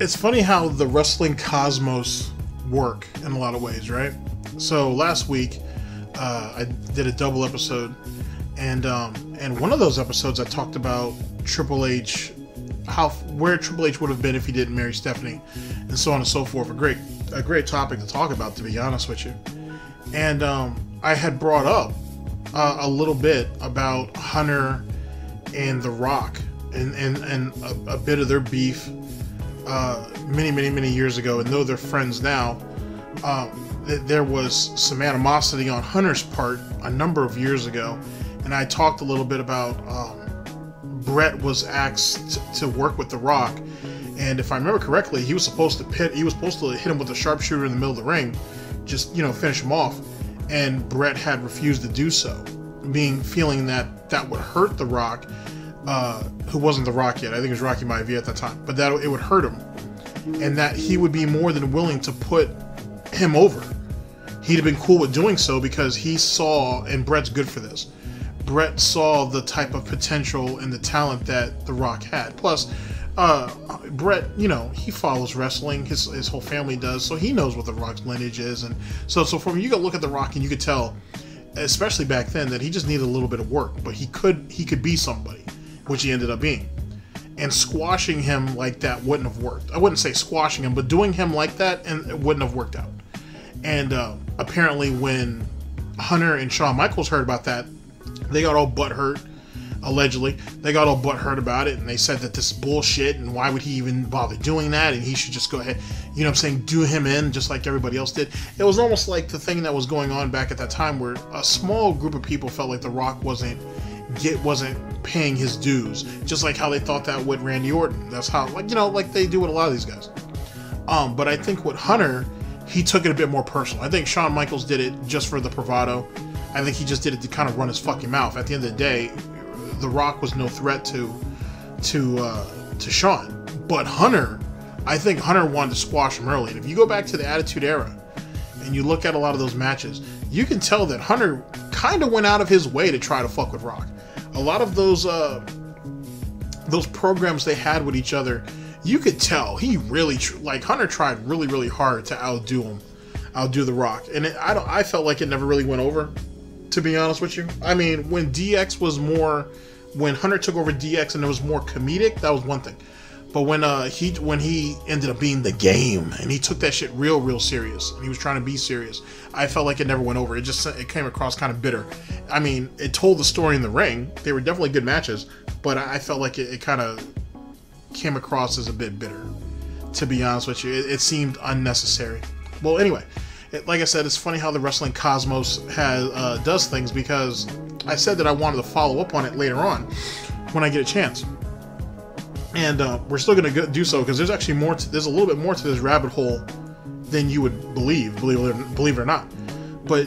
It's funny how the wrestling cosmos work in a lot of ways, right? So last week, I did a double episode, and one of those episodes I talked about Triple H, where Triple H would have been if he didn't marry Stephanie, and so on and so forth. A great topic to talk about, to be honest with you. And I had brought up a little bit about Hunter and The Rock and a bit of their beef many years ago. And though they're friends now, there was some animosity on Hunter's part a number of years ago. And I talked a little bit about Brett was asked to work with The Rock, and if I remember correctly, he was supposed to hit him with a sharpshooter in the middle of the ring, just finish him off, and Brett had refused to do so, feeling that would hurt The Rock, who wasn't The Rock yet. I think it was Rocky Maivia at that time, but that it would hurt him, and that he would be more than willing to put him over. He'd have been cool with doing so because he saw, and Brett's good for this, Brett saw the type of potential and the talent that The Rock had. Plus, Brett, he follows wrestling. His whole family does, so he knows what The Rock's lineage is. And so from you could look at The Rock and you could tell, especially back then, that he just needed a little bit of work, but he could be somebody, which he ended up being. And squashing him like that wouldn't have worked. I wouldn't say squashing him, but doing him like that, and it wouldn't have worked out. And apparently, when Hunter and Shawn Michaels heard about that, they got all butthurt. Allegedly, they got all butthurt about it, and they said that this is bullshit, and why would he even bother doing that, and he should just go ahead, do him in just like everybody else did. It was almost like the thing that was going on back at that time, where a small group of people felt like The Rock wasn't paying his dues, just like how they thought that with Randy Orton. That's how, like they do with a lot of these guys. But I think with Hunter, he took it a bit more personal. I think Shawn Michaels did it just for the bravado. I think he just did it to kind of run his fucking mouth. At the end of the day, The Rock was no threat to Shawn. But Hunter, I think Hunter wanted to squash him early. And if you go back to the Attitude Era and you look at a lot of those matches, you can tell that Hunter kind of went out of his way to try to fuck with Rock. A lot of those programs they had with each other, you could tell he really Hunter tried really hard to outdo The Rock, and I felt like it never really went over, to be honest with you. I mean, when Hunter took over DX and it was more comedic, that was one thing. But when he ended up being the Game and he took that shit real serious and he was trying to be serious, I felt like it never went over. It came across kind of bitter. I mean, it told the story in the ring. They were definitely good matches, but I felt like it kind of came across as a bit bitter, to be honest with you. It seemed unnecessary. Well, anyway, like I said, it's funny how the wrestling cosmos does things, because I said that I wanted to follow up on it later on when I get a chance. And we're still going to do so, because there's actually more. There's a little bit more to this rabbit hole than you would believe it or not. But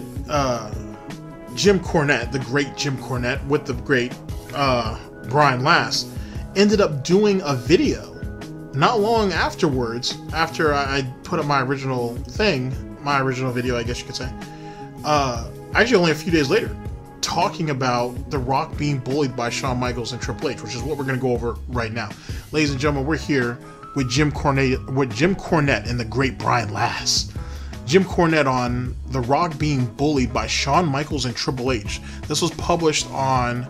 Jim Cornette, the great Jim Cornette, with the great Brian Last, ended up doing a video not long afterwards, after I put up my original video, I guess you could say. Actually, only a few days later, talking about The Rock being bullied by Shawn Michaels and Triple H, which is what we're going to go over right now. Ladies and gentlemen, we're here with Jim Cornette and the great Brian Last. Jim Cornette on The Rock being bullied by Shawn Michaels and Triple H. This was published on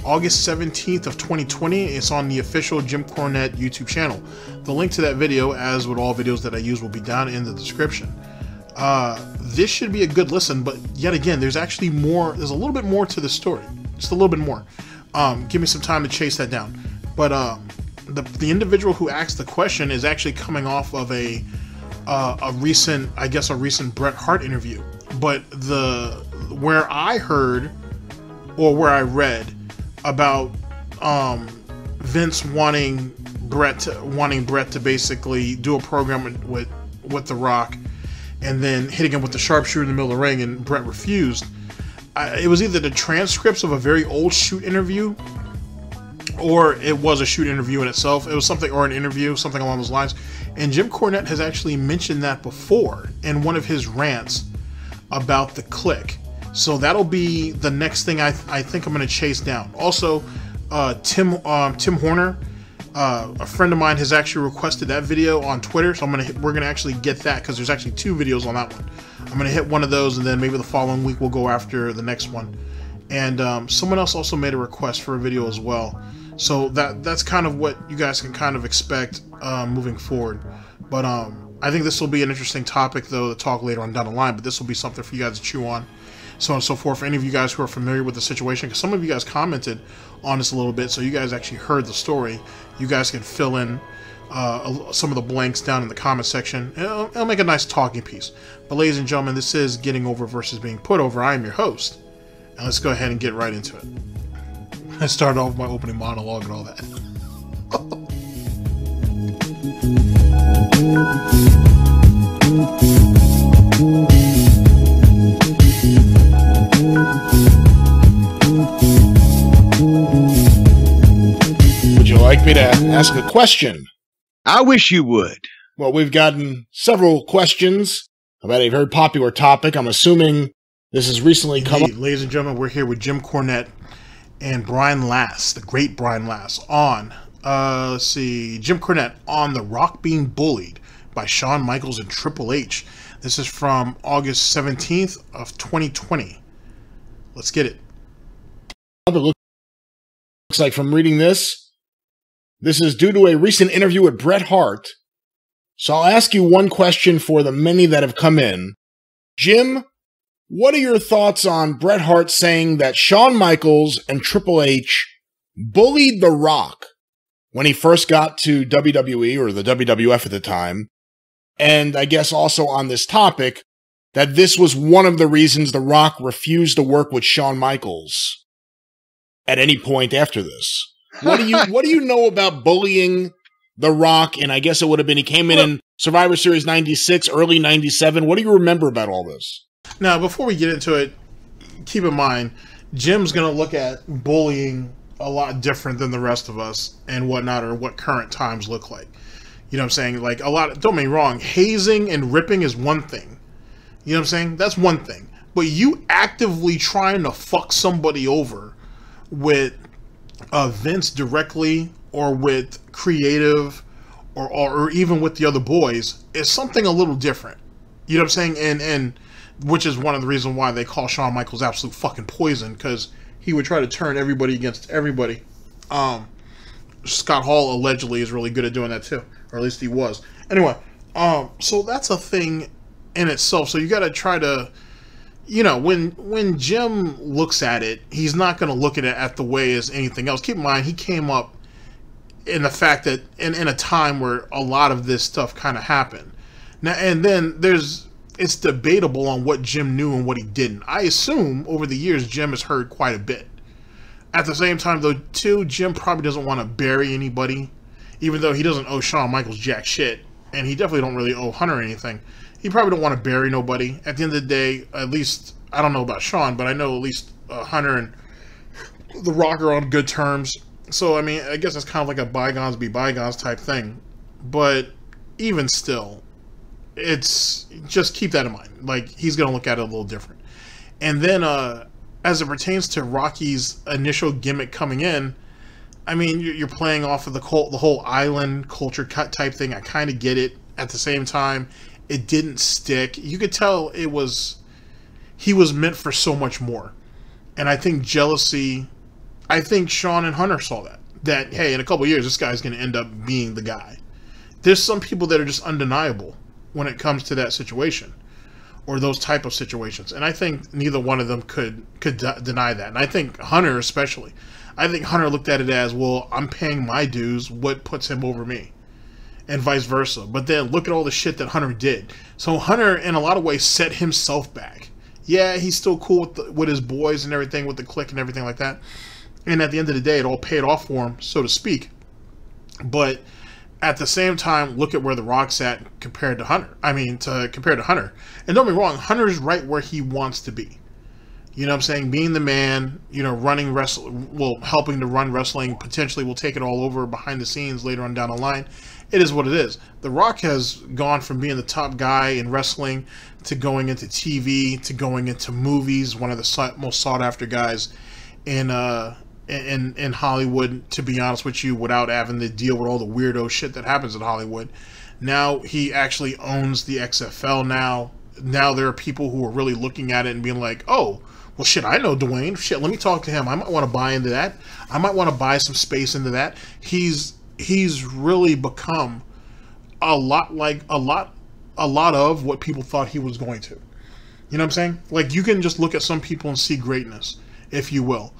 August 17th of 2020. It's on the official Jim Cornette YouTube channel. The link to that video, as with all videos that I use, will be down in the description. This should be a good listen, but yet again, there's actually more. There's a little bit more to the story. Just a little bit more. Give me some time to chase that down. But the individual who asked the question is actually coming off of a recent Bret Hart interview. But where I heard, or where I read about Vince wanting Bret to basically do a program with The Rock, and then hitting him with the sharpshooter in the middle of the ring, and Bret refused. It was either the transcripts of a very old shoot interview, or it was a shoot interview in itself. It was something, or an interview, something along those lines. And Jim Cornette has actually mentioned that before in one of his rants about the Click. So that'll be the next thing I think I'm going to chase down. Also, Tim Horner, a friend of mine, has actually requested that video on Twitter. So we're gonna actually get that, because there's actually 2 videos on that one. I'm gonna hit one of those, and then maybe the following week we'll go after the next one. And someone else also made a request for a video as well. So that's kind of what you guys can kind of expect moving forward. But I think this will be an interesting topic, though, to talk later on down the line. But this will be something for you guys to chew on, so on and so forth. For any of you guys who are familiar with the situation, because some of you guys commented on this a little bit, so you guys actually heard the story. You guys can fill in some of the blanks down in the comment section. It'll make a nice talking piece. But ladies and gentlemen, this is Getting Over versus Being Put Over. I am your host, and let's go ahead and get right into it. I started off with my opening monologue and all that. Would you like me to ask a question? I wish you would. Well, we've gotten several questions about a very popular topic. I'm assuming this has recently come up. Ladies and gentlemen, we're here with Jim Cornette and Brian Last, the great Brian Last, on, let's see, Jim Cornette on The Rock being bullied by Shawn Michaels and Triple H. This is from August 17th of 2020. Let's get it. It looks like from reading this is due to a recent interview with Bret Hart. So I'll ask you one question for the many that have come in. Jim, what are your thoughts on Bret Hart saying that Shawn Michaels and Triple H bullied The Rock when he first got to WWE, or the WWF at the time? And I guess also on this topic, that this was one of the reasons The Rock refused to work with Shawn Michaels at any point after this. What do you know about bullying The Rock? And I guess it would have been, he came in Survivor Series 96, early 97. What do you remember about all this? Now, before we get into it, keep in mind, Jim's going to look at bullying a lot different than the rest of us and whatnot, or what current times look like. You know what I'm saying? Like, don't get me wrong, hazing and ripping is one thing. You know what I'm saying? That's one thing. But you actively trying to fuck somebody over with Vince directly, or with creative, or even with the other boys, is something a little different. You know what I'm saying? And which is one of the reasons why they call Shawn Michaels absolute fucking poison, because he would try to turn everybody against everybody. Scott Hall allegedly is really good at doing that too, or at least he was. Anyway, so that's a thing in itself. So you got to try to, you know, when Jim looks at it, he's not going to look at it at the way as anything else. Keep in mind, he came up in the fact that in a time where a lot of this stuff kind of happened. Now, and then it's debatable on what Jim knew and what he didn't. I assume over the years Jim has heard quite a bit. At the same time, though, too, Jim probably doesn't want to bury anybody, even though he doesn't owe Shawn Michaels jack shit, and he definitely don't really owe Hunter anything. He probably don't want to bury nobody. At the end of the day, at least, I don't know about Shawn, but I know at least Hunter and The Rock are on good terms. So, I mean, I guess it's kind of like a bygones be bygones type thing. But even still, it's just keep that in mind. Like, he's going to look at it a little different. And then, as it pertains to Rocky's initial gimmick coming in, I mean, you're playing off of the whole island culture cut type thing. I kind of get it. At the same time, it didn't stick. You could tell he was meant for so much more. And I think jealousy, I think Shawn and Hunter saw that, hey, in a couple of years, this guy's going to end up being the guy. There's some people that are just undeniable when it comes to that situation, or those type of situations. And I think neither one of them could deny that. And I think Hunter especially. I think Hunter looked at it as, well, I'm paying my dues, what puts him over me? And vice versa. But then look at all the shit that Hunter did. So Hunter, in a lot of ways, set himself back. Yeah, he's still cool with his boys and everything, with the clique and everything like that. And at the end of the day, it all paid off for him, so to speak. But at the same time, look at where The Rock's at compared to Hunter. I mean, compared to Hunter. And don't be wrong, Hunter's right where he wants to be. You know what I'm saying? Being the man, you know, running wrestling, well, helping to run wrestling, potentially will take it all over behind the scenes later on down the line. It is what it is. The Rock has gone from being the top guy in wrestling to going into TV to going into movies, one of the most sought after guys in Hollywood, to be honest with you, without having to deal with all the weirdo shit that happens in Hollywood. Now he actually owns the XFL now. Now there are people who are really looking at it and being like, oh, well, shit, I know Dwayne. Shit, let me talk to him. I might want to buy into that. I might want to buy some space into that. He's really become a lot of what people thought he was going to. You know what I'm saying? Like, you can just look at some people and see greatness, if you will.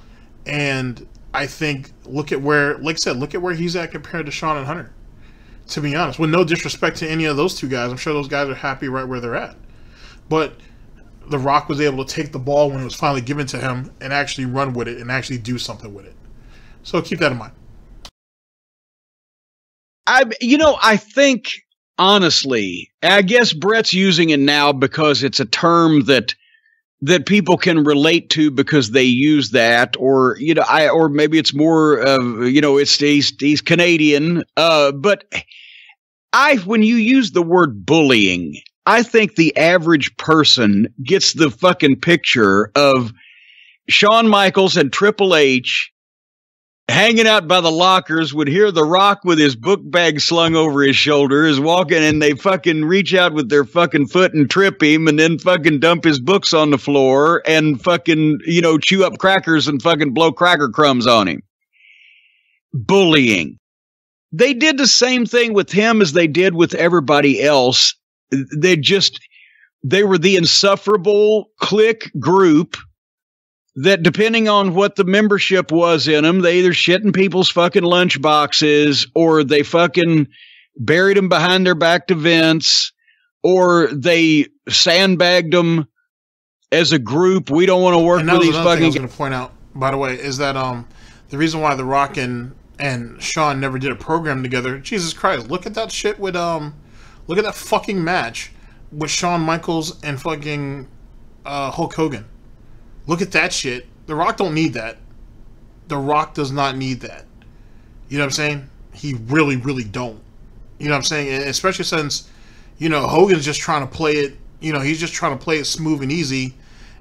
And I think, look at where, like I said, look at where he's at compared to Shawn and Hunter. To be honest, with no disrespect to any of those two guys, I'm sure those guys are happy right where they're at. But The Rock was able to take the ball when it was finally given to him and actually run with it and actually do something with it. So keep that in mind. I think, honestly, I guess Brett's using it now because it's a term that people can relate to because they use that, or, you know, or maybe it's more of, you know, he's Canadian. But when you use the word bullying, I think the average person gets the fucking picture of Shawn Michaels and Triple H hanging out by the lockers, would hear The Rock with his book bag slung over his shoulder, is walking, and they fucking reach out with their fucking foot and trip him, and then fucking dump his books on the floor and fucking, you know, chew up crackers and fucking blow cracker crumbs on him. Bullying. They did the same thing with him as they did with everybody else. They were the insufferable clique group that, depending on what the membership was in them, they either shit in people's fucking lunch boxes, or they fucking buried them behind their back to Vince, or they sandbagged them as a group. We don't want to work with these fucking. I was going to point out, by the way, is that the reason why The Rock and Shawn never did a program together. Jesus Christ! Look at that shit with look at that fucking match with Shawn Michaels and fucking Hulk Hogan. Look at that shit. The Rock don't need that. The Rock does not need that. You know what I'm saying? He really, really don't. You know what I'm saying? And especially since, you know, Hogan's just trying to play it, you know, he's just trying to play it smooth and easy.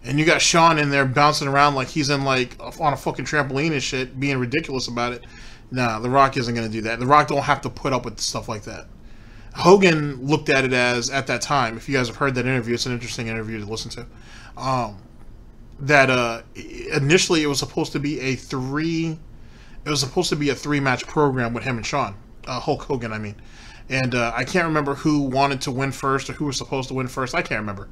And you got Shawn in there bouncing around like he's in, like, on a fucking trampoline and shit, being ridiculous about it. Nah, The Rock isn't going to do that. The Rock don't have to put up with stuff like that. Hogan looked at it as, at that time, if you guys have heard that interview, it's an interesting interview to listen to. That initially it was supposed to be a three match program with him and Shawn, Hulk Hogan, I mean, and I can't remember who wanted to win first or who was supposed to win first. I can't remember,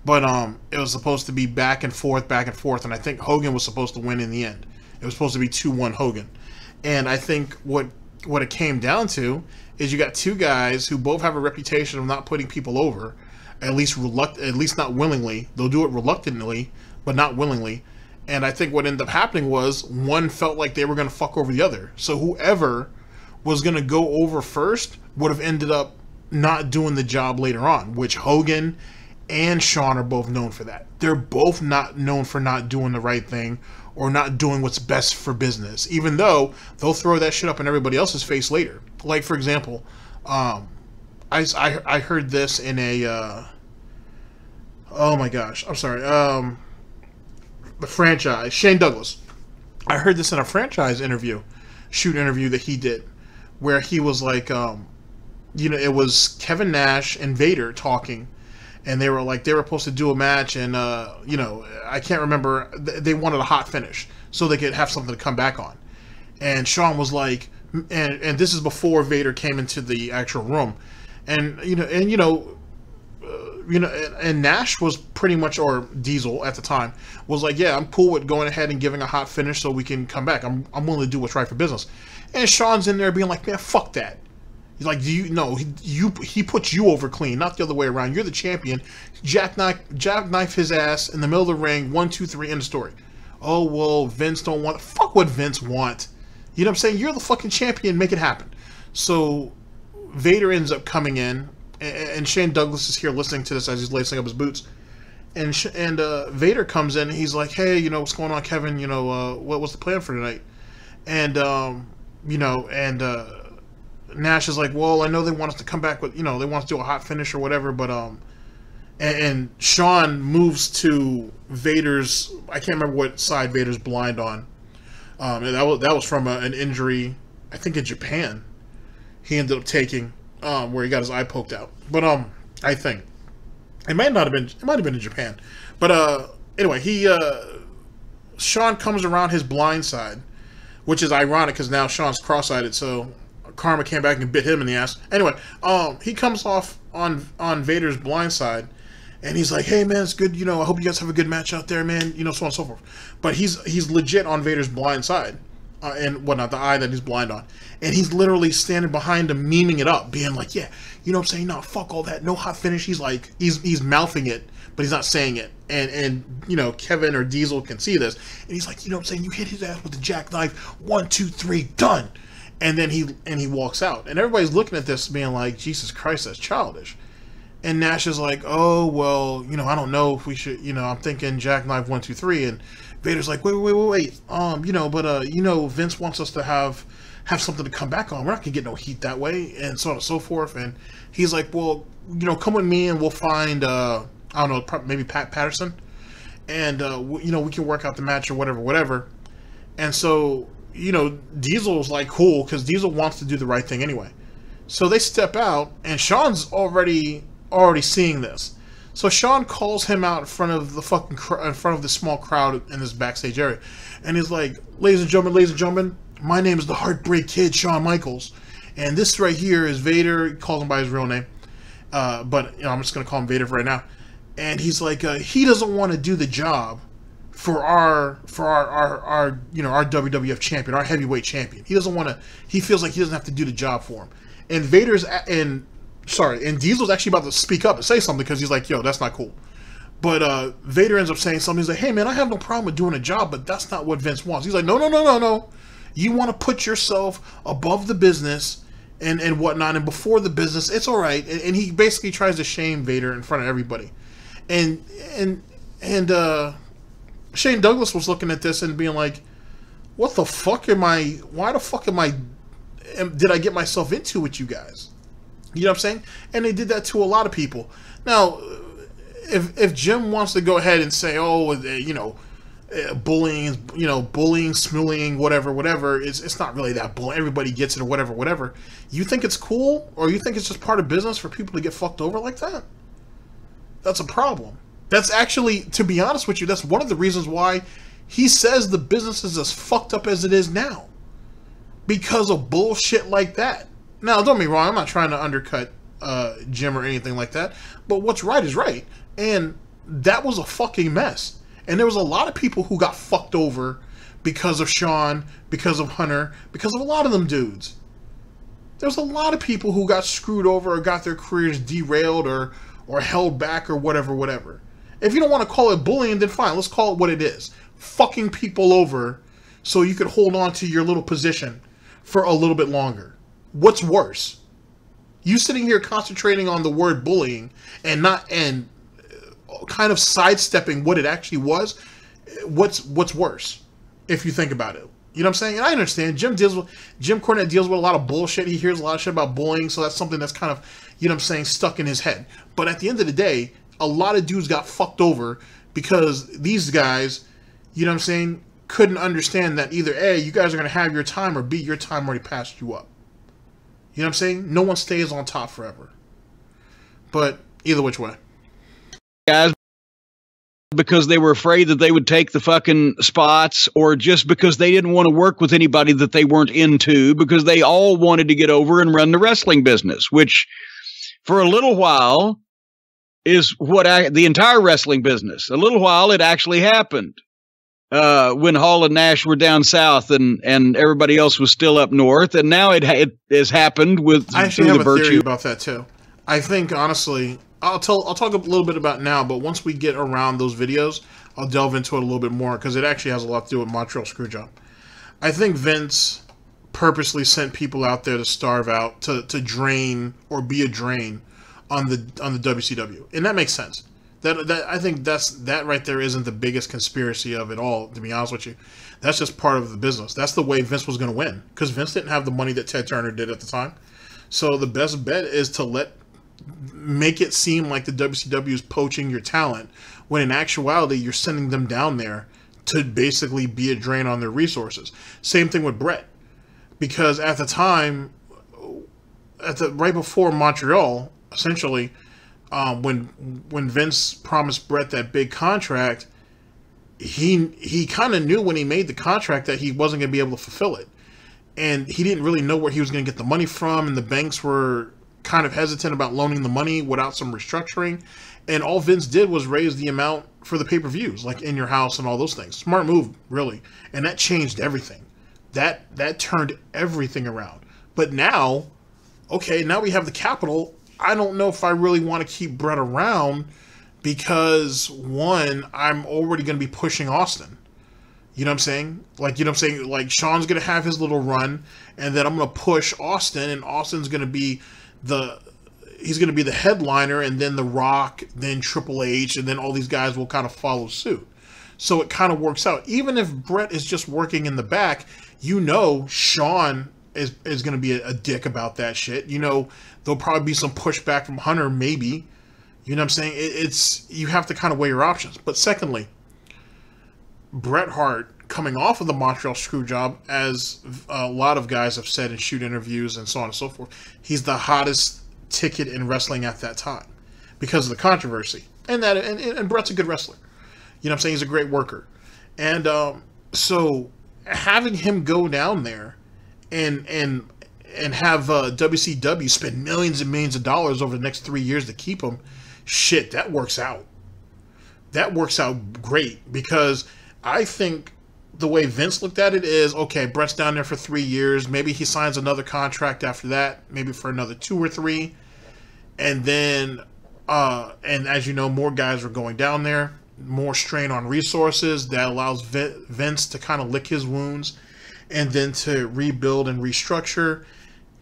but it was supposed to be back and forth, and I think Hogan was supposed to win in the end. It was supposed to be 2-1 Hogan, and I think what it came down to is you got two guys who both have a reputation of not putting people over, at least not willingly. They'll do it reluctantly, but not willingly. And I think what ended up happening was one felt like they were going to fuck over the other. So whoever was going to go over first would have ended up not doing the job later on, which Hogan and Shawn are both known for that. They're both not known for not doing the right thing or not doing what's best for business, even though they'll throw that shit up in everybody else's face later. Like, for example, I heard this in a, oh my gosh, I'm sorry, the franchise, Shane Douglas. I heard this in a franchise interview that he did, where he was like, you know, it was Kevin Nash and Vader talking, and they were supposed to do a match, and you know, I can't remember, they wanted a hot finish so they could have something to come back on. And Shawn was like, and this is before Vader came into the actual room, and Nash was pretty much, or Diesel at the time, was like, yeah, I'm cool with going ahead and giving a hot finish so we can come back. I'm willing to do what's right for business. And Shawn's in there being like, man, fuck that. He's like, he puts you over clean, not the other way around. You're the champion. Jackknife his ass in the middle of the ring, 1, 2, 3, end of story. Oh, well, Vince don't want, fuck what Vince want. You know what I'm saying? You're the fucking champion, make it happen. So Vader ends up coming in, and Shane Douglas is here listening to this as he's lacing up his boots. and Vader comes in. And he's like, "Hey, you know what's going on, Kevin? You know, what's the plan for tonight?" And you know, and Nash is like, "Well, I know they want us to come back with, you know, they want us to do a hot finish or whatever, but and Shawn moves to Vader's. I can't remember what side Vader's blind on. And that was from an injury, I think in Japan. He ended up taking where he got his eye poked out. But I think it might not have been. It might have been in Japan. But anyway, Shawn comes around his blind side, which is ironic because now Shawn's cross-eyed. So Karma came back and bit him in the ass. Anyway, he comes off on Vader's blind side. And he's like, "Hey man, it's good. You know, I hope you guys have a good match out there, man. You know, so on and so forth." But he's legit on Vader's blind side, and whatnot, the eye that he's blind on. And he's literally standing behind him, memeing it up, being like, "Yeah, you know what I'm saying? No, fuck all that. No hot finish." He's like, he's mouthing it, but he's not saying it. And you know, Kevin or Diesel can see this, and he's like, "You know what I'm saying? You hit his ass with the jackknife. 1, 2, 3, done." And then he walks out, and everybody's looking at this, being like, "Jesus Christ, that's childish." And Nash is like, "Oh, well, you know, I don't know if we should, you know, I'm thinking jackknife 1, 2, 3." And Vader's like, wait. You know, but, you know, Vince wants us to have something to come back on. We're not going to get no heat that way, and so on and so forth. And he's like, "Well, you know, come with me and we'll find, I don't know, maybe Pat Patterson. And, you know, we can work out the match or whatever. And so, you know, Diesel's like, cool, because Diesel wants to do the right thing anyway. So they step out, and Shawn's already seeing this. So Shawn calls him out in front of the in front of the small crowd in this backstage area, and he's like, ladies and gentlemen, my name is the Heartbreak Kid, Shawn Michaels, and this right here is Vader." He calls him by his real name, but you know, I'm just gonna call him Vader for right now. And he's like, he doesn't want to do the job for our you know, our WWF champion, our heavyweight champion. He doesn't want to. He feels like he doesn't have to do the job for him. And and Diesel's actually about to speak up and say something because he's like, "Yo, that's not cool." But Vader ends up saying something. He's like, "Hey, man, I have no problem with doing a job, but that's not what Vince wants." He's like, No. You want to put yourself above the business and whatnot, and before the business, it's all right." And he basically tries to shame Vader in front of everybody. And Shane Douglas was looking at this and being like, "What the fuck am I? Why the fuck did I get myself into with you guys?" You know what I'm saying? And they did that to a lot of people. Now, if Jim wants to go ahead and say, "Oh, you know, bullying, smooling, whatever," it's not really that bullying. Everybody gets it or whatever. You think it's cool, or you think it's just part of business for people to get fucked over like that? That's a problem. That's actually, to be honest with you, that's one of the reasons why he says the business is as fucked up as it is now. Because of bullshit like that. Now, don't get me wrong, I'm not trying to undercut Jim or anything like that, but what's right is right. And that was a fucking mess. And there was a lot of people who got fucked over because of Shawn, because of Hunter, because of a lot of them dudes. There's a lot of people who got screwed over or got their careers derailed or held back or whatever. If you don't want to call it bullying, then fine, let's call it what it is. Fucking people over so you could hold on to your little position for a little bit longer. What's worse? You sitting here concentrating on the word bullying and kind of sidestepping what it actually was. What's worse? If you think about it. You know what I'm saying? And I understand Jim Cornette deals with a lot of bullshit. He hears a lot of shit about bullying, so that's something that's kind of, you know what I'm saying, stuck in his head. But at the end of the day, a lot of dudes got fucked over because these guys, you know what I'm saying, couldn't understand that either A, you guys are going to have your time, or B, your time already passed you up. You know what I'm saying? No one stays on top forever. But either which way. Guys, because they were afraid that they would take the fucking spots, or just because they didn't want to work with anybody that they weren't into, because they all wanted to get over and run the wrestling business, which for a little while is what the entire wrestling business. A little while it actually happened. When Hall and Nash were down south and everybody else was still up north, and now it has happened with I actually have a theory about that too. I think honestly, I'll talk a little bit about it now, but once we get around those videos, I'll delve into it a little bit more because it actually has a lot to do with Montreal Screwjob. I think Vince purposely sent people out there to starve out, to drain or be a drain on the WCW, and that makes sense. That I think that right there isn't the biggest conspiracy of it all, to be honest with you. That's just part of the business. That's the way Vince was going to win, because Vince didn't have the money that Ted Turner did at the time. So the best bet is to make it seem like the WCW is poaching your talent, when in actuality you're sending them down there to basically be a drain on their resources. Same thing with Bret, because at the time, right before Montreal, essentially, when Vince promised Bret that big contract, he kind of knew when he made the contract that he wasn't going to be able to fulfill it, and he didn't really know where he was going to get the money from, and the banks were kind of hesitant about loaning the money without some restructuring, and all Vince did was raise the amount for the pay-per-views, like In Your House and all those things. Smart move, really, and that changed everything. That turned everything around. But now, okay, now we have the capital. I don't know if I really want to keep Bret around, because one, I'm already going to be pushing Austin. You know what I'm saying? Like Shawn's going to have his little run, and then I'm going to push Austin, and Austin's going to be he's going to be the headliner, and then The Rock, then Triple H, and then all these guys will kind of follow suit. So it kind of works out. Even if Bret is just working in the back, Shawn is going to be a dick about that shit. There'll probably be some pushback from Hunter, maybe. You know what I'm saying? You have to kind of weigh your options. But secondly, Bret Hart, coming off of the Montreal Screwjob, as a lot of guys have said in shoot interviews and so on and so forth, he's the hottest ticket in wrestling at that time because of the controversy. And Bret's a good wrestler. You know what I'm saying? He's a great worker. And so having him go down there and have WCW spend millions and millions of dollars over the next 3 years to keep him, shit, that works out. That works out great, because I think the way Vince looked at it is, okay, Bret's down there for 3 years. Maybe he signs another contract after that, maybe for another 2 or 3. And then, and as you know, more guys are going down there, more strain on resources. That allows Vince to kind of lick his wounds and then to rebuild and restructure.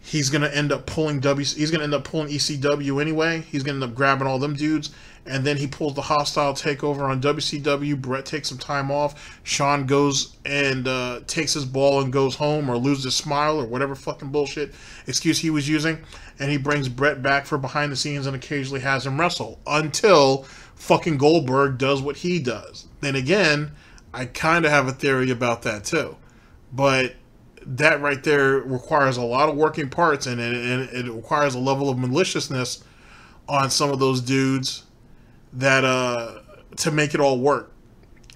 He's going to end up pulling ECW anyway. He's going to end up grabbing all them dudes. And then he pulls the hostile takeover on WCW. Bret takes some time off. Shawn goes and takes his ball and goes home, or loses his smile, or whatever fucking bullshit excuse he was using. And he brings Bret back for behind the scenes and occasionally has him wrestle until fucking Goldberg does what he does. Then again, I kind of have a theory about that too. But that right there requires a lot of working parts, and it requires a level of maliciousness on some of those dudes that to make it all work.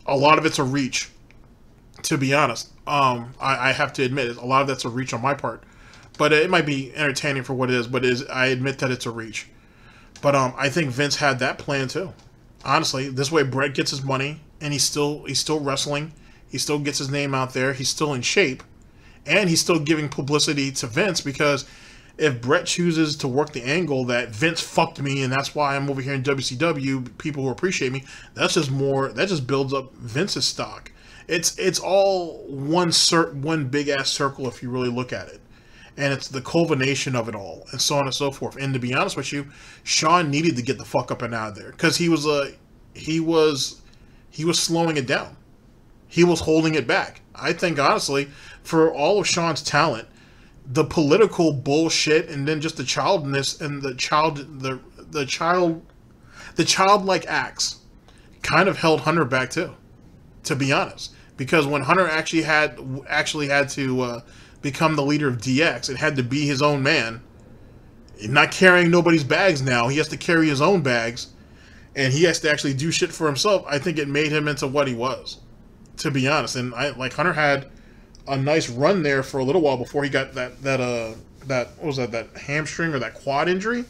A lot of it's a reach, to be honest. I have to admit, a lot of that's a reach on my part, but it might be entertaining for what it is. But I admit that it's a reach. But I think Vince had that plan too. Honestly, this way Bret gets his money, and he's still wrestling. He still gets his name out there. He's still in shape. And he's still giving publicity to Vince, because if Bret chooses to work the angle that Vince fucked me and that's why I'm over here in WCW, people who appreciate me, that just builds up Vince's stock. It's all one big ass circle if you really look at it. And it's the culmination of it all, and so on and so forth. And to be honest with you, Shawn needed to get the fuck up and out of there, because he was slowing it down. He was holding it back. I think, honestly, for all of Shawn's talent, the political bullshit, and then just the childness and the childlike acts kind of held Hunter back too, to be honest. Because when Hunter actually had to become the leader of DX, it had to be his own man. Not carrying nobody's bags now. He has to carry his own bags, and he has to actually do shit for himself. I think it made him into what he was, to be honest. And Hunter had a nice run there for a little while before he got that what was that hamstring or that quad injury.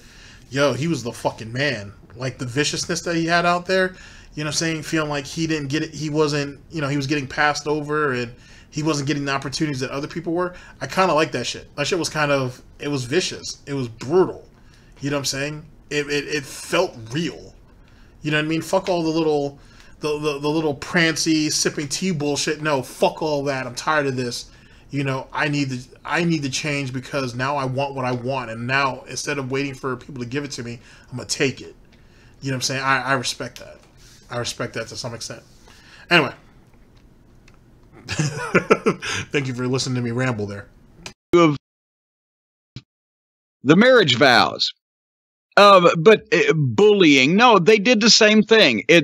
Yo, he was the fucking man. Like, the viciousness that he had out there, you know what I'm saying, feeling like he didn't get it, he wasn't, he was getting passed over, and he wasn't getting the opportunities that other people were. I kind of like that shit. That shit was it was vicious. It was brutal. You know what I'm saying? It felt real. You know what I mean? Fuck all the little prancy sipping tea bullshit. No, fuck all that. I'm tired of this. I need to change, because now I want what I want, and now instead of waiting for people to give it to me, I'm gonna take it. You know what I'm saying? I respect that. I respect that to some extent. Anyway. Thank you for listening to me ramble there. Of the marriage vows. But bullying, no, they did the same thing. They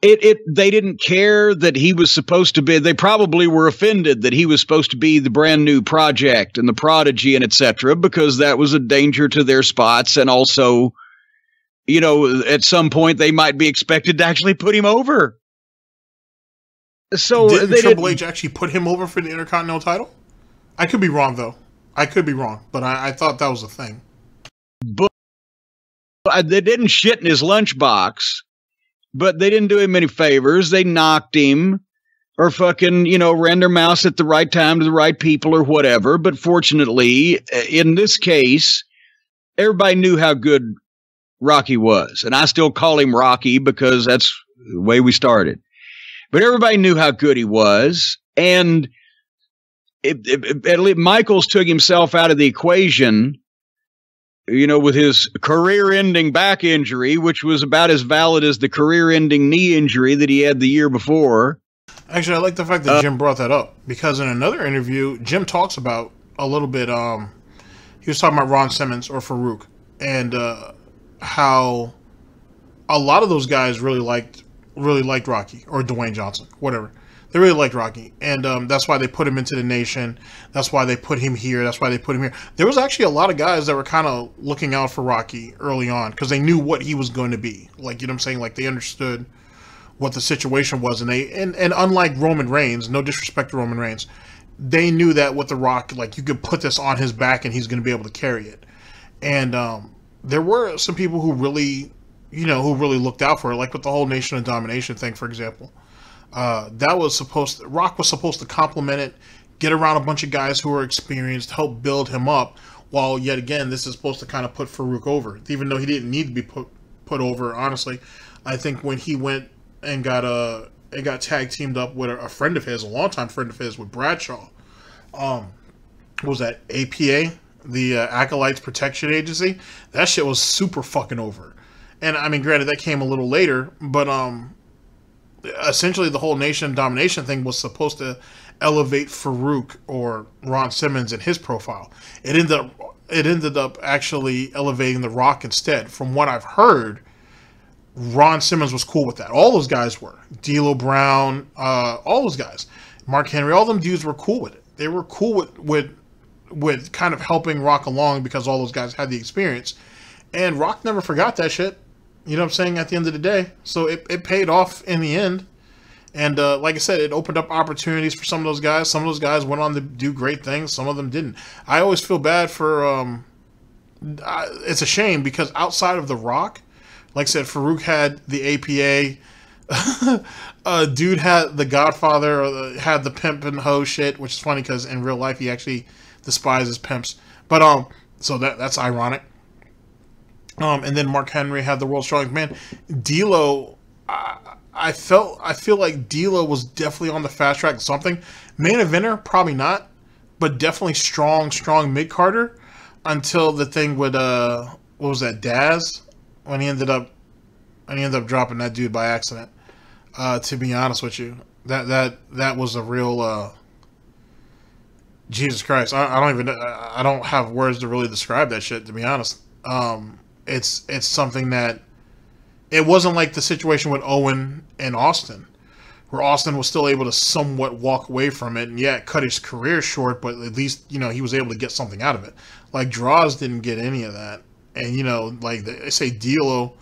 didn't care that he was supposed to be. They probably were offended that he was supposed to be the brand new project and the prodigy and etc. because that was a danger to their spots, and also, you know, at some point they might be expected to actually put him over. So didn't Triple H actually put him over for the Intercontinental title? I could be wrong though. I could be wrong, but I thought that was a thing. But they didn't shit in his lunchbox, but they didn't do him any favors. They knocked him or fucking, you know, ran their mouths at the right time to the right people or whatever. But fortunately, in this case, everybody knew how good Rocky was. And I still call him Rocky because that's the way we started. But everybody knew how good he was. And Michaels took himself out of the equation, you know, with his career-ending back injury, which was about as valid as the career-ending knee injury that he had the year before. Actually, I like the fact that Jim brought that up, because in another interview, Jim talks about a little bit, he was talking about Ron Simmons or Farouk, and how a lot of those guys really liked Rocky, or Dwayne Johnson, whatever. They really liked Rocky, and that's why they put him into the Nation. That's why they put him here. That's why they put him here. There was actually a lot of guys that were kind of looking out for Rocky early on because they knew what he was going to be. Like, you know what I'm saying? Like, they understood what the situation was, and and unlike Roman Reigns, no disrespect to Roman Reigns, they knew that with The Rock, like, you could put this on his back and he's going to be able to carry it. And there were some people who really, you know, who really looked out for it, like with the whole Nation of Domination thing, for example. Rock was supposed to complement it, get around a bunch of guys who are experienced, help build him up, while yet again this is supposed to kind of put Farouk over, even though he didn't need to be put over. Honestly, I think when he went and got tag teamed up with a friend of his, a longtime friend of his, with Bradshaw, what was that, APA, the Acolytes Protection Agency? That shit was super fucking over. And I mean, granted, that came a little later, but essentially the whole Nation Domination thing was supposed to elevate Farouk or Ron Simmons in his profile. It ended up actually elevating The Rock instead. From what I've heard, Ron Simmons was cool with that. All those guys were. D'Lo Brown, all those guys. Mark Henry, all them dudes were cool with it. They were cool with kind of helping Rock along because all those guys had the experience. And Rock never forgot that shit. You know what I'm saying? At the end of the day. So it paid off in the end. And like I said, it opened up opportunities for some of those guys. Some of those guys went on to do great things. Some of them didn't. I always feel bad for... it's a shame because outside of The Rock, like I said, Farouk had the APA. Dude had the Godfather, had the pimp and hoe shit, which is funny because in real life he actually despises pimps. But so that's ironic. And then Mark Henry had the World's Strongest Man. D'Lo, I feel like D'Lo was definitely on the fast track to something. Main eventer, probably not, but definitely strong mid-carder until the thing with what was that, Daz, when he ended up dropping that dude by accident. To be honest with you, that was a real Jesus Christ. I don't have words to really describe that shit, to be honest. It's something that it wasn't like the situation with Owen and Austin, where Austin was still able to somewhat walk away from it, and yeah, it cut his career short, but at least, you know, he was able to get something out of it. Like Droz didn't get any of that, and you know, like they say, D'Lo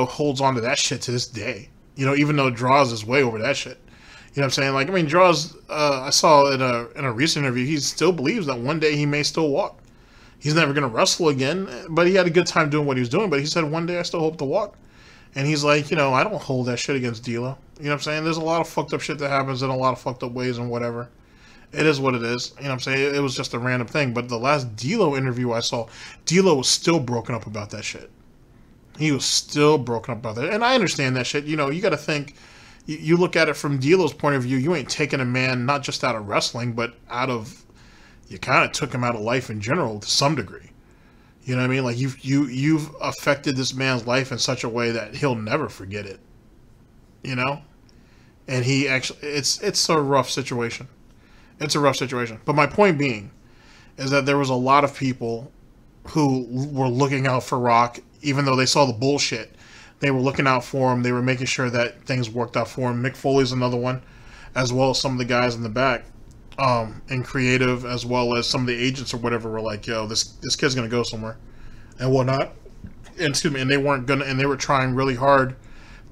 holds on to that shit to this day. You know, even though Droz is way over that shit. You know what I'm saying? Like, I mean, Droz, I saw in a recent interview, he still believes that one day he may still walk. He's never going to wrestle again, but he had a good time doing what he was doing. But he said, one day I still hope to walk. And he's like, you know, I don't hold that shit against D'Lo. You know what I'm saying? There's a lot of fucked up shit that happens in a lot of fucked up ways and whatever. It is what it is. You know what I'm saying? It was just a random thing. But the last D'Lo interview I saw, D'Lo was still broken up about that shit. He was still broken up about that. And I understand that shit. You know, you got to think, you look at it from D'Lo's point of view, you ain't taking a man not just out of wrestling, but out of, you kind of took him out of life in general to some degree. You know what I mean? Like you've affected this man's life in such a way that he'll never forget it. You know? And he actually, it's a rough situation. It's a rough situation. But my point being is that there was a lot of people who were looking out for Rock, even though they saw the bullshit. They were looking out for him. They were making sure that things worked out for him. Mick Foley's another one, as well as some of the guys in the back, and creative, as well as some of the agents or whatever were like, yo, this kid's gonna go somewhere and whatnot. And excuse me, and they were trying really hard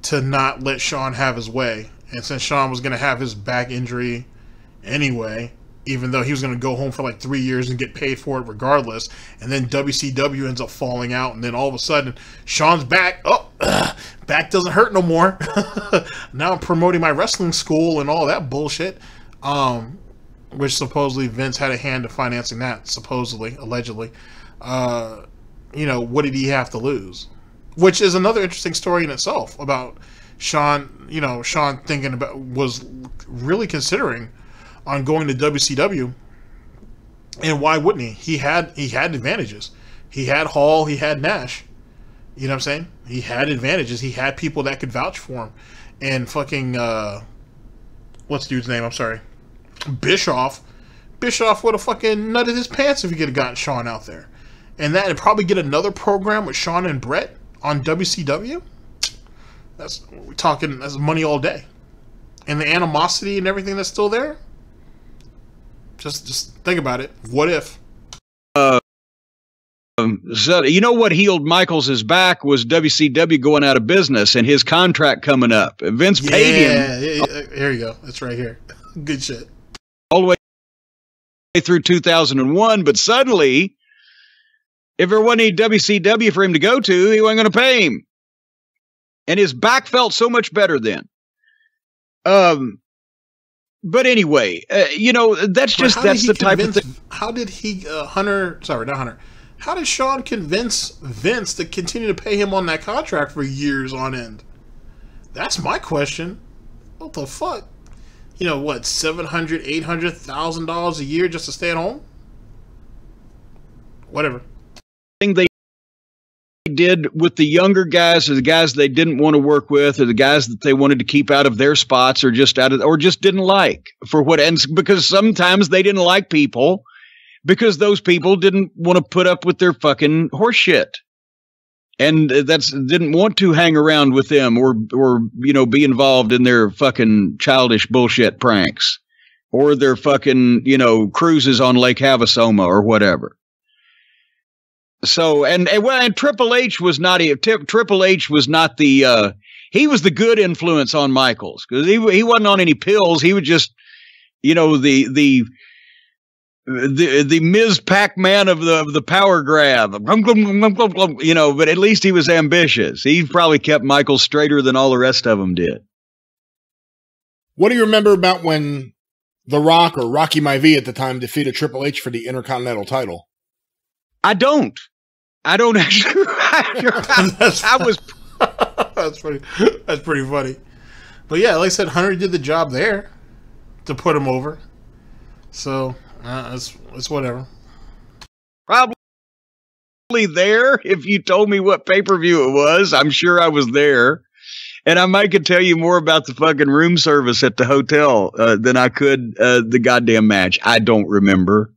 to not let Shawn have his way. And since Shawn was going to have his back injury anyway, even though he was going to go home for like 3 years and get paid for it regardless, and then WCW ends up falling out, and then all of a sudden, Shawn's back. Oh, back doesn't hurt no more. Now I'm promoting my wrestling school and all that bullshit, which supposedly Vince had a hand in financing that, supposedly, allegedly. You know, what did he have to lose? Which is another interesting story in itself about Shawn. You know, Shawn was really considering on going to WCW, and why wouldn't he? He had advantages. He had Hall, he had Nash. You know what I'm saying? He had advantages. He had people that could vouch for him. And fucking what's the dude's name? I'm sorry, Bischoff. Bischoff would have fucking nutted his pants if he could have gotten Shawn out there, and that'd probably get another program with Shawn and Brett on WCW. That's money all day, and the animosity and everything that's still there. Just think about it. What if? So you know what healed Michaels' back was WCW going out of business and his contract coming up. Vince paid him. Yeah, here you go. That's right here. Good shit. All the way through 2001, but suddenly, if there wasn't any WCW for him to go to, he wasn't going to pay him. And his back felt so much better then. But anyway, you know, that's the type of thing. How did he, how did Shawn convince Vince to continue to pay him on that contract for years on end? That's my question. What the fuck? You know, what, $700,000, $800,000 a year just to stay at home? Whatever. They did with the younger guys, or the guys they didn't want to work with, or the guys that they wanted to keep out of their spots, or just didn't like, for what ends, because sometimes they didn't like people because those people didn't want to put up with their fucking horse shit, and didn't want to hang around with them or you know, be involved in their fucking childish bullshit pranks or their fucking, you know, cruises on Lake Havasoma or whatever. So, and Triple H was not Triple H was not the he was the good influence on Michaels, because he wasn't on any pills. He was just, you know, the Ms. Pac-Man of the power grab, you know. But at least he was ambitious. He probably kept Michaels straighter than all the rest of them did. What do you remember about when The Rock, or Rocky Maivia at the time, defeated Triple H for the Intercontinental title? I don't actually. That's pretty funny. But yeah, like I said, Hunter did the job there to put him over. So it's whatever. Probably there. If you told me what pay-per-view it was, I'm sure I was there, and I might could tell you more about the fucking room service at the hotel than I could the goddamn match. I don't remember.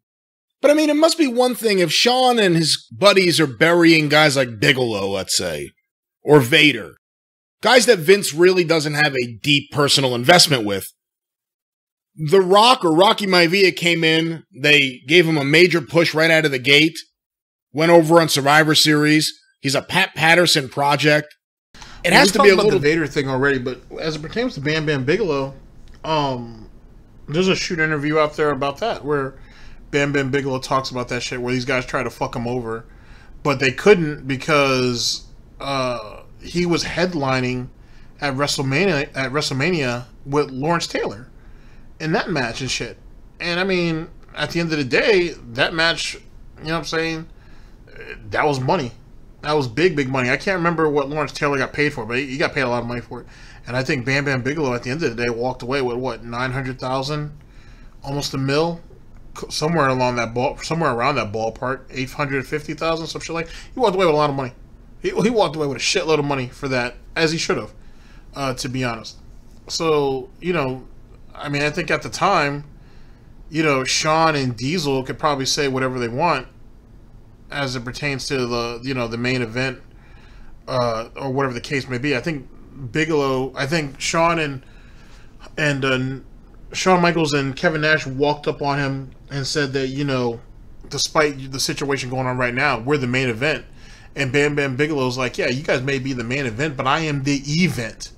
But I mean, it must be one thing if Shawn and his buddies are burying guys like Bigelow, let's say, or Vader, guys that Vince really doesn't have a deep personal investment with. The Rock, or Rocky Maivia, came in, they gave him a major push right out of the gate, went over on Survivor Series. He's a Pat Patterson project. It has to be a little... about the Vader thing already, but as it pertains to Bam Bam Bigelow, there's a shoot interview out there about that, where Bam Bam Bigelow talks about that shit, where these guys try to fuck him over, but they couldn't because he was headlining at WrestleMania with Lawrence Taylor in that match and shit. And I mean, at the end of the day, that match, you know what I'm saying, that was money. That was big money. I can't remember what Lawrence Taylor got paid for, but he got paid a lot of money for it. And I think Bam Bam Bigelow at the end of the day walked away with what, $900,000, almost $1 million. somewhere around that ballpark, 850,000, some shit like. He walked away with a lot of money. He walked away with a shitload of money for that, as he should have, to be honest. So, I mean, I think at the time, Shawn and Diesel could probably say whatever they want as it pertains to the main event, or whatever the case may be. I think Shawn and Shawn Michaels and Kevin Nash walked up on him and said that, despite the situation going on right now, we're the main event. And Bam Bam Bigelow's like, yeah, you guys may be the main event, but I am the event.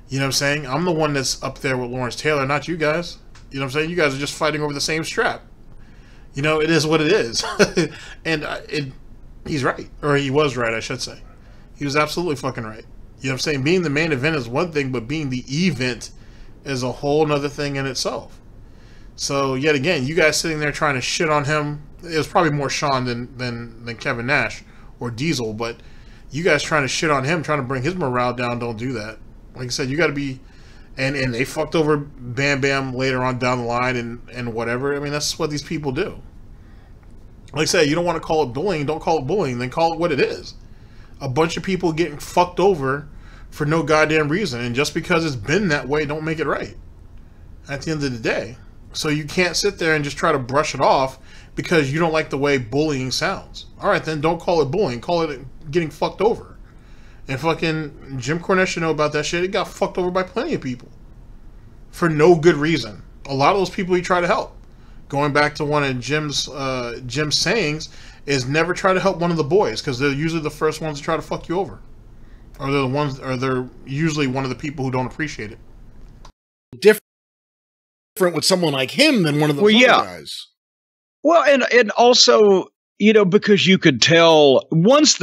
You know what I'm saying? I'm the one that's up there with Lawrence Taylor, not you guys. You know what I'm saying? You guys are just fighting over the same strap. It is what it is. And he's right. Or he was right, I should say. He was absolutely fucking right. You know what I'm saying? Being the main event is one thing, but being the event is a whole nother thing in itself. So, yet again, you guys sitting there trying to shit on him. It was probably more Shawn than Kevin Nash or Diesel, but you guys trying to shit on him, trying to bring his morale down, don't do that. Like I said, you got to be... And they fucked over Bam Bam later on down the line and whatever. I mean, that's what these people do. Like I said, you don't want to call it bullying, don't call it bullying, then call it what it is. A bunch of people getting fucked over for no goddamn reason, and just because it's been that way, don't make it right. At the end of the day. So you can't sit there and just try to brush it off because you don't like the way bullying sounds. Alright, then don't call it bullying, call it getting fucked over. And fucking Jim Cornette should know about that shit. He got fucked over by plenty of people. For no good reason. A lot of those people he tried to help. Going back to one of Jim's sayings is never try to help one of the boys, because they're usually the first ones to try to fuck you over. Or they're usually one of the people who don't appreciate it. Different with someone like him than one of those other guys. Well, and also, because you could tell once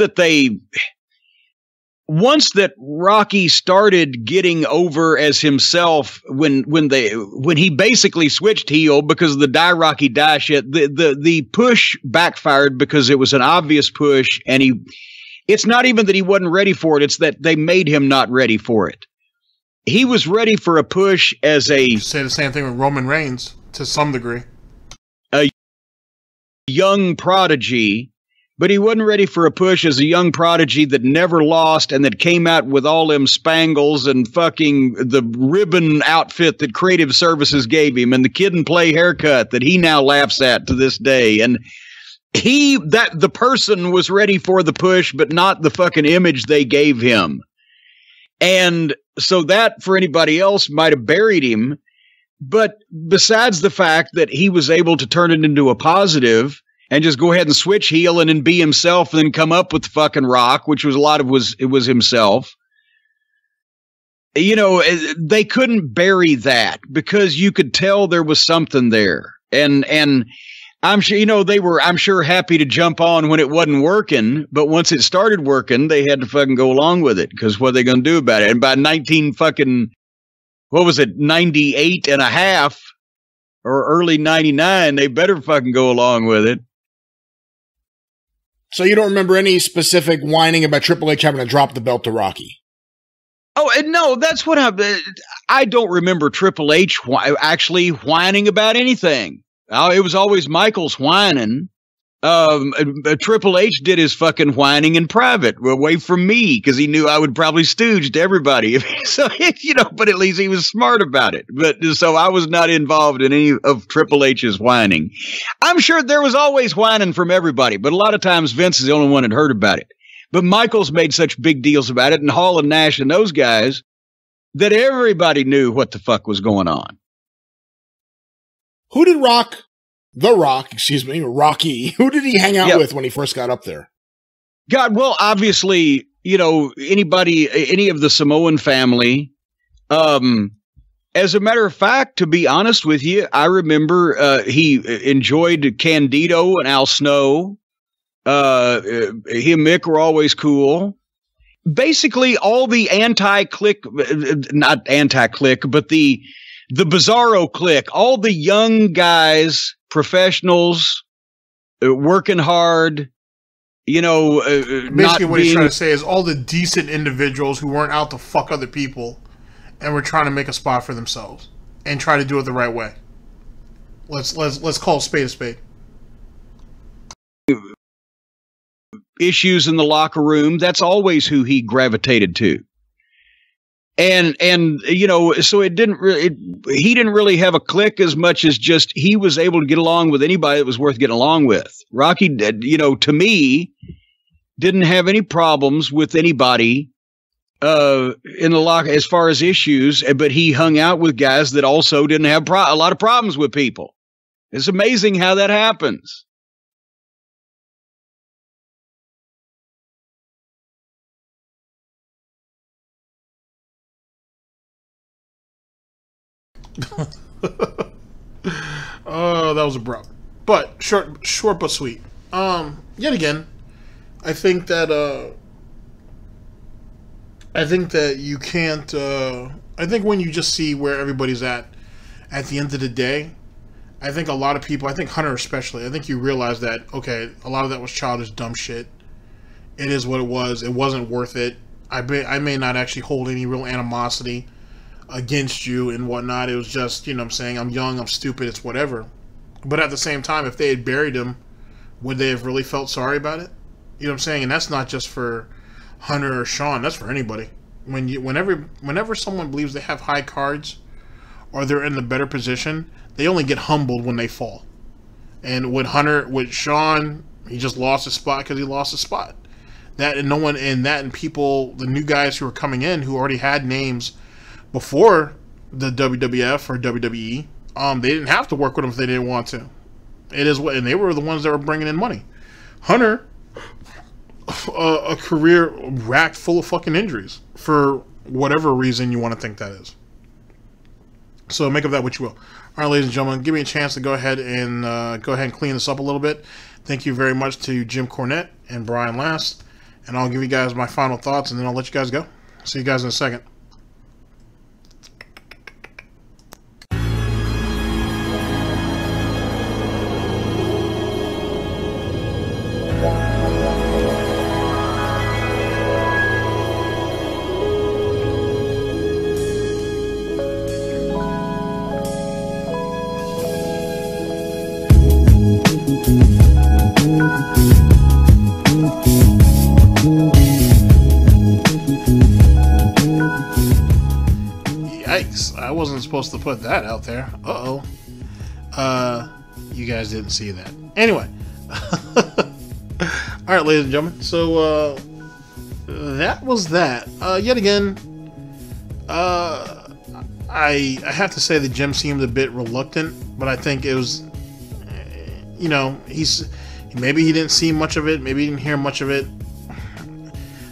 that Rocky started getting over as himself, when he basically switched heel because of the Die Rocky Die shit, the push backfired because it was an obvious push, and it's not even that he wasn't ready for it, it's that they made him not ready for it. He was ready for a push as a... Say the same thing with Roman Reigns to some degree. A young prodigy. But he wasn't ready for a push as a young prodigy that never lost and that came out with all them spangles and fucking the ribbon outfit that Creative Services gave him and the kid and play haircut that he now laughs at to this day. And the person was ready for the push, but not the fucking image they gave him. And so that for anybody else might have buried him. But besides the fact that he was able to turn it into a positive and just go ahead and switch heel and then be himself and then come up with the fucking Rock, which was it was himself. They couldn't bury that because you could tell there was something there. And I'm sure, they were, I'm sure, happy to jump on when it wasn't working, but once it started working, they had to fucking go along with it because what are they going to do about it? And by 98 and a half or early 99, they better fucking go along with it. So you don't remember any specific whining about Triple H having to drop the belt to Rocky? Oh, no, that's what I don't remember Triple H actually whining about anything. It was always Michaels whining. Triple H did his fucking whining in private, away from me, because he knew I would probably stooge to everybody. So, but at least he was smart about it. But so I was not involved in any of Triple H's whining. I'm sure there was always whining from everybody, but a lot of times Vince is the only one that heard about it. But Michaels made such big deals about it, and Hall and Nash and those guys, that everybody knew what the fuck was going on. Who did Rocky, who did he hang out with when he first got up there? God, well, obviously, any of the Samoan family. As a matter of fact, to be honest with you, I remember he enjoyed Candido and Al Snow. He and Mick were always cool. Basically, all the not anti-click, but the Bizarro clique, all the young guys, professionals, working hard, basically what he's trying to say is all the decent individuals who weren't out to fuck other people and were trying to make a spot for themselves and try to do it the right way. Let's call a spade a spade. Issues in the locker room, that's always who he gravitated to. And you know, so he didn't really have a clique as much as just he was able to get along with anybody that was worth getting along with. Rocky, you know, to me, didn't have any problems with anybody in the locker as far as issues, but he hung out with guys that also didn't have a lot of problems with people. It's amazing how that happens. Oh, that was abrupt, but short but sweet. Yet again, I think that you can't. I think when you just see where everybody's at the end of the day, I think a lot of people, I think Hunter especially, I think you realize that, okay, a lot of that was childish, dumb shit. It is what it was. It wasn't worth it. I may not actually hold any real animosity against you and whatnot. It was just, you know what I'm saying, I'm young, I'm stupid, it's whatever. But at the same time, if they had buried him, would they have really felt sorry about it? You know what I'm saying? And that's not just for Hunter or Shawn, that's for anybody. Whenever someone believes they have high cards or they're in the better position, they only get humbled when they fall. And with Shawn, he just lost his spot because he lost his spot. And people, the new guys who are coming in who already had names before the WWF or WWE, they didn't have to work with them if they didn't want to. And they were the ones that were bringing in money. Hunter, a career racked full of fucking injuries for whatever reason you want to think that is. So make of that what you will. All right, ladies and gentlemen, give me a chance to go ahead and clean this up a little bit. Thank you very much to Jim Cornette and Brian Last, and I'll give you guys my final thoughts, and then I'll let you guys go. See you guys in a second. Yikes, I wasn't supposed to put that out there. Uh-oh. You guys didn't see that. Anyway. Alright, ladies and gentlemen. So, that was that. Yet again, I have to say that Jim seemed a bit reluctant, but I think it was, you know, maybe he didn't see much of it, maybe he didn't hear much of it.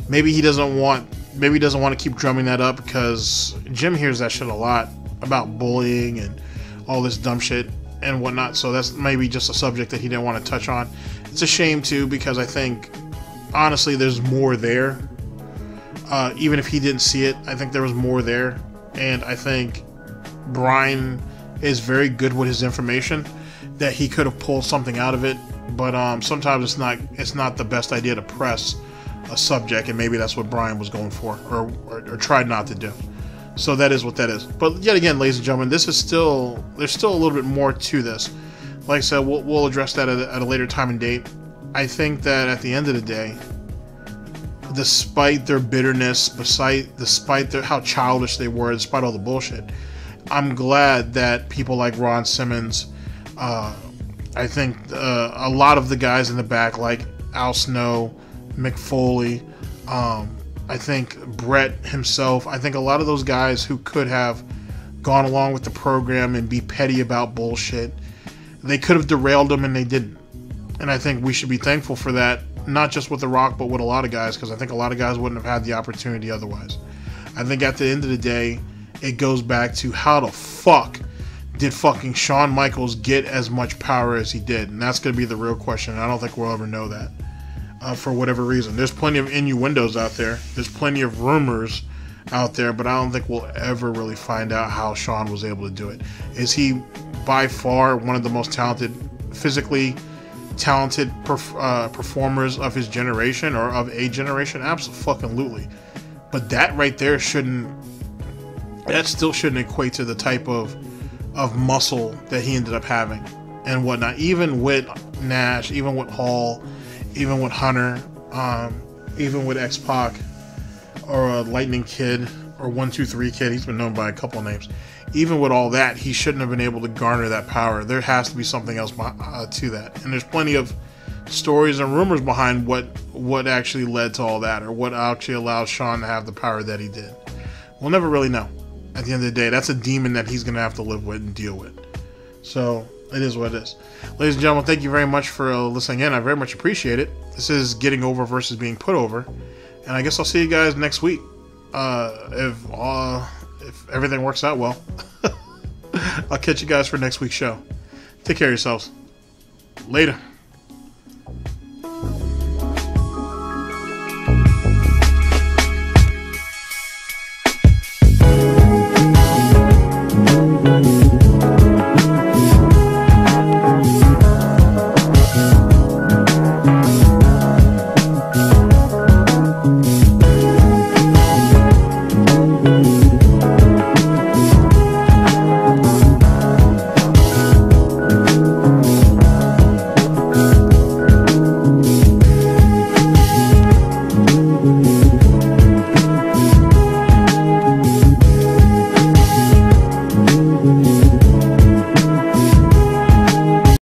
Maybe he doesn't want to keep drumming that up because Jim hears that shit a lot about bullying and all this dumb shit and whatnot. So that's maybe just a subject that he didn't want to touch on. It's a shame too, because I think honestly there's more there. Even if he didn't see it, I think there was more there, and I think Brian is very good with his information, that he could have pulled something out of it. But sometimes it's not the best idea to press a subject, and maybe that's what Brian was going for, or tried not to do. So that is what that is. But yet again, ladies and gentlemen, there's still a little bit more to this. Like I said, we'll address that at a later time and date. I think that at the end of the day, despite their bitterness, despite how childish they were, despite all the bullshit, I'm glad that people like Ron Simmons, I think a lot of the guys in the back, like Al Snow, Mick Foley, I think Brett himself, I think a lot of those guys who could have gone along with the program and be petty about bullshit, they could have derailed them, and they didn't. And I think we should be thankful for that, not just with The Rock, but with a lot of guys, because I think a lot of guys wouldn't have had the opportunity otherwise. I think at the end of the day, it goes back to how the fuck did fucking Shawn Michaels get as much power as he did? And that's going to be the real question. I don't think we'll ever know that. For whatever reason. There's plenty of innuendos out there. There's plenty of rumors out there, but I don't think we'll ever really find out how Shawn was able to do it. Is he by far one of the most physically talented performers of his generation, or of a generation? Absolutely. But that right there still shouldn't equate to the type of of muscle that he ended up having and whatnot. Even with Nash, even with Hall, even with Hunter, even with X-Pac or Lightning Kid or 123 Kid. He's been known by a couple of names. Even with all that, he shouldn't have been able to garner that power. There has to be something else to that. And there's plenty of stories and rumors behind what actually led to all that, or what actually allowed Shawn to have the power that he did. We'll never really know. At the end of the day, that's a demon that he's going to have to live with and deal with. So it is what it is. Ladies and gentlemen, thank you very much for listening in. I very much appreciate it. This is Getting Over versus Being Put Over. And I guess I'll see you guys next week. If everything works out well. I'll catch you guys for next week's show. Take care of yourselves. Later.